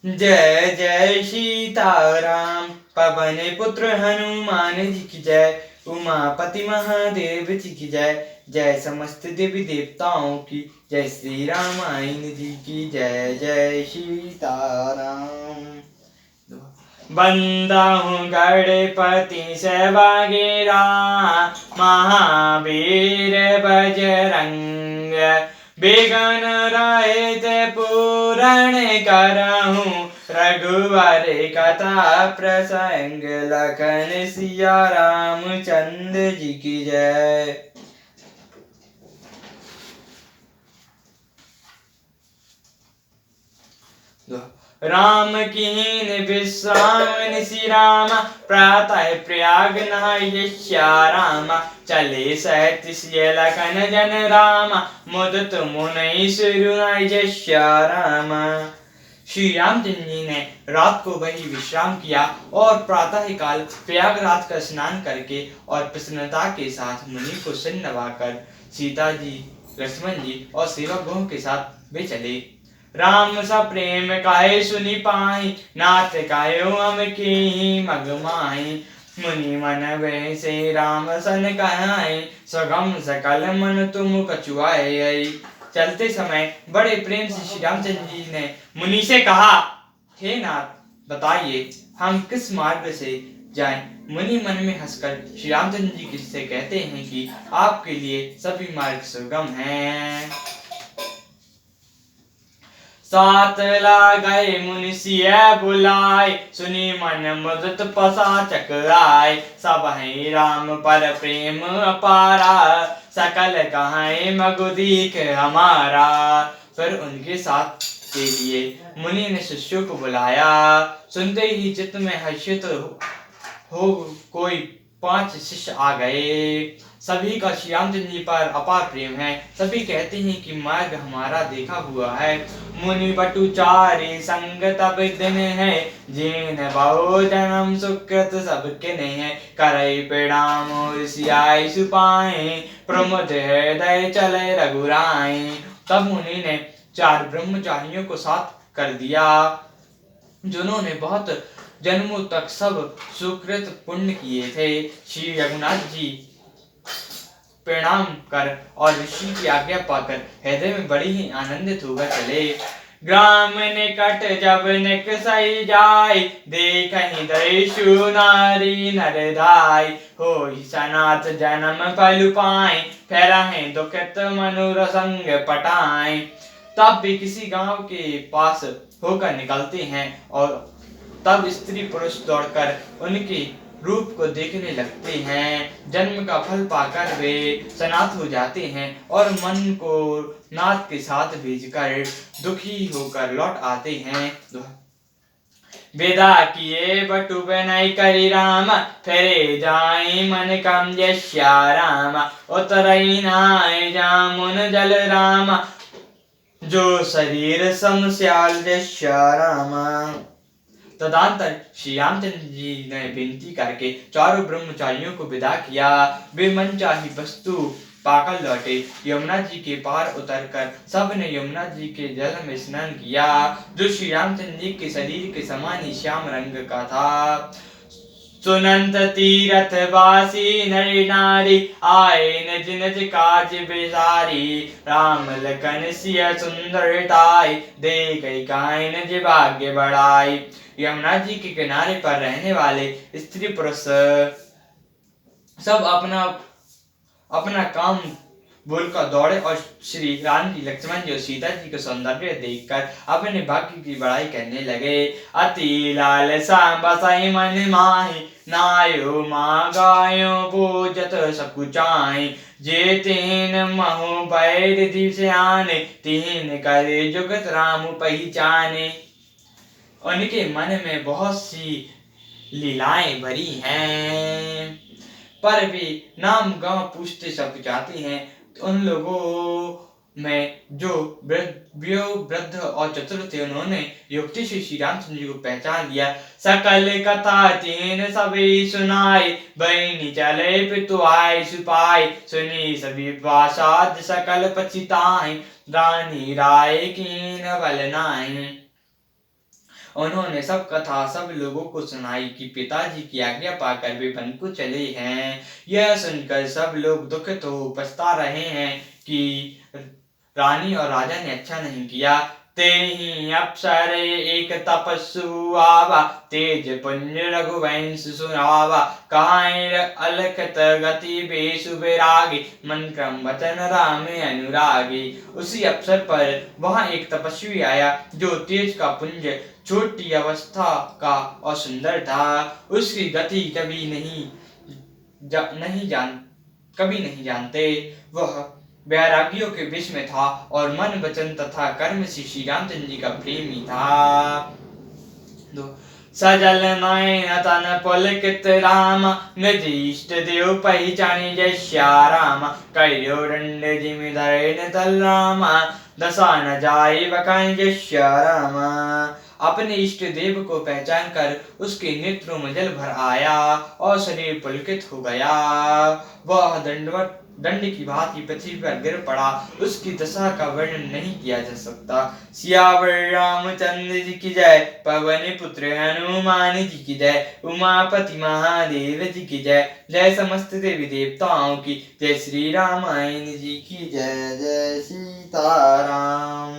जय जय सीताराम। पवन पुत्र हनुमान जी की जय। उमापति महादेव जी की जय। जय समस्त देवी देवताओं की जय। श्री रामायण जी की जय। जय सीताराम। बंदा हूँ गणपति से बागेरा, महावीर बजरंग। बिघ्न रहित पूरण करहूँ, रघुवर कथा प्रसंग। लखन सिया रामचंद्र जी की जय। राम कीन विश्राम निशि राम, प्रातः प्रयाग नहाय श्याम। चले सहत सिय लखन जन राम, मुदित मुनि सुरुनाय श्याम। श्री रामचंद्र जी ने रात को वही विश्राम किया और प्रातः काल प्रयागराज का स्नान करके और प्रसन्नता के साथ मुनि को सिर नवाकर सीता जी, लक्ष्मण जी और सेवकों के साथ वे चले। राम सा प्रेम काहे सुनि पाहि, नाथ कायो हम की मग माहि। मुनि मन वे से राम सन कहाई, सगम सकल मन तुम कछुआए। चलते समय बड़े प्रेम से श्री रामचंद्र जी ने मुनि से कहा, हे नाथ बताइए हम किस मार्ग से जाएं। मुनि मन में हंसकर श्री रामचंद्र जी से कहते हैं कि आपके लिए सभी मार्ग सुगम हैं। सात लागय मुनि सिय बुलाय, सुनि मन मुदित पसाचक आय। सबहि राम पर प्रेम अपारा, सकल कहाय मगुदीक हमारा। फिर उनके साथ के लिए मुनि ने शिष्यों को बुलाया। सुनते ही चित्त में हर्षित हो कोई 5 शिष्य आ गए। सभी का श्री रामचंद्र जी पर अपार प्रेम है। सभी कहते हैं कि मार्ग हमारा देखा हुआ है। मुनि बटु चारि संग तब दिन है, जिन बहु जन्म सुकृत सबके नहीं है। करई प्रणाम और सियाई सुपाए, प्रमुद हृदय चले रघुराई। तब मुनि ने 4 ब्रह्मचारियों को साथ कर दिया, जिन्होंने बहुत जन्मों तक सब सुकृत पुण्य किए थे। श्री रघुनाथ जी प्रणाम कर और ऋषि की आज्ञा पाकर हृदय में बड़ी ही आनंदित होकर चले। ग्राम निकट जब निकसई जाय, देखहि दयशु नारी नर धाय। होई सनाथ जन्म फल पाए, फेरहि दुखित मनुर संग पटाए। तब भी किसी गांव के पास होकर निकलते हैं और तब स्त्री पुरुष दौड़कर उनके रूप को देखने लगते हैं। जन्म का फल पाकर वे सनाथ हो जाते हैं और मन को नाथ के साथ भेजकर दुखी होकर लौट आते हैं। विदा किए बटु बनई करी राम, फेरे जाई मन कम जश्या राम। उतरई नाय जामुन जल राम, जो शरीर समस्याल जश्या राम। तदंतर श्री रामचंद्र जी ने विनती करके चारों ब्रह्मचारियों को विदा किया। वे मनचाही वस्तु पाकर लौटे। यमुना जी के पार उतरकर सब ने यमुना जी के जल में स्नान किया, जो श्री रामचंद्र जी के शरीर के समान ही श्याम रंग का था। सुनंत तीरथ वासी नर नारी, आए निज निज काज बिसारी। राम लखन सिय सुंदरताई, देख काई निज भाग्य बढ़ाई। यमुना जी के किनारे पर रहने वाले स्त्री पुरुष सब अपना अपना काम बोलकर दौड़े और श्री राम जी, लक्ष्मण जी और सीता जी का सौंदर्य देखकर अपने भाग्य की बड़ाई करने लगे। अति लालसा बसाई मन माही, नायो माँ गायो बोजत सकुचाई। जे तीन महु बैर दिवसयाने, तीन करे जुगत राम पहचाने। उनके मन में बहुत सी लीलाएं भरी हैं, पर वे नाम गांव पूछते सब जाते हैं। उन लोगों में जो वृद्ध और चतुर थे, उन्होंने युक्ति से श्री रामचंद्र जी को पहचान लिया। सकल कथा तीन सभी सुनाई, बहनी चले पितु आय सुपाय। सुनी सभी प्रासाद सकल पछिताई, रानी राय कीन बल नाई। उन्होंने सब कथा सब लोगों को सुनाई कि पिताजी की आज्ञा पाकर वे वन को चले हैं। यह सुनकर सब लोग दुखित हो पछता रहे हैं कि रानी और राजा ने अच्छा नहीं किया। ते ही अप्सर एक तपस्सु आवा, तेज पुंज रघुवंश सुनावा, कहाई अलखत गति बेसु बैरागी, मन क्रम वचन राम अनुरागी। उसी अवसर पर वहां एक तपस्वी आया जो तेज का पुंज, छोटी अवस्था का और सुंदर था। उसकी गति कभी नहीं जानते। वह वैरागियों के विष में था और मन वचन तथा कर्म से श्री रामचंद्र जी का प्रेमी था। सजल नयन तन पुलकित राम, निज इष्ट देव पहचानी जय श्या राम, करियो दंड जिमि धरे तल राम, दशा न जाए बकाई जय श्या राम। अपने इष्ट देव को पहचान कर उसके नेत्रों में जल भर आया और शरीर पुलकित हो गया। वह दंड की भांति पृथ्वी पर गिर पड़ा। उसकी दशा का वर्णन नहीं किया जा सकता। सियावर रामचंद्र जी की जय, पवन पुत्र हनुमान जी की जय, उमापति महादेव जी की जय, जय समस्त देवी देवताओं की जय, श्री रामायण जी की जय, जय सीताराम।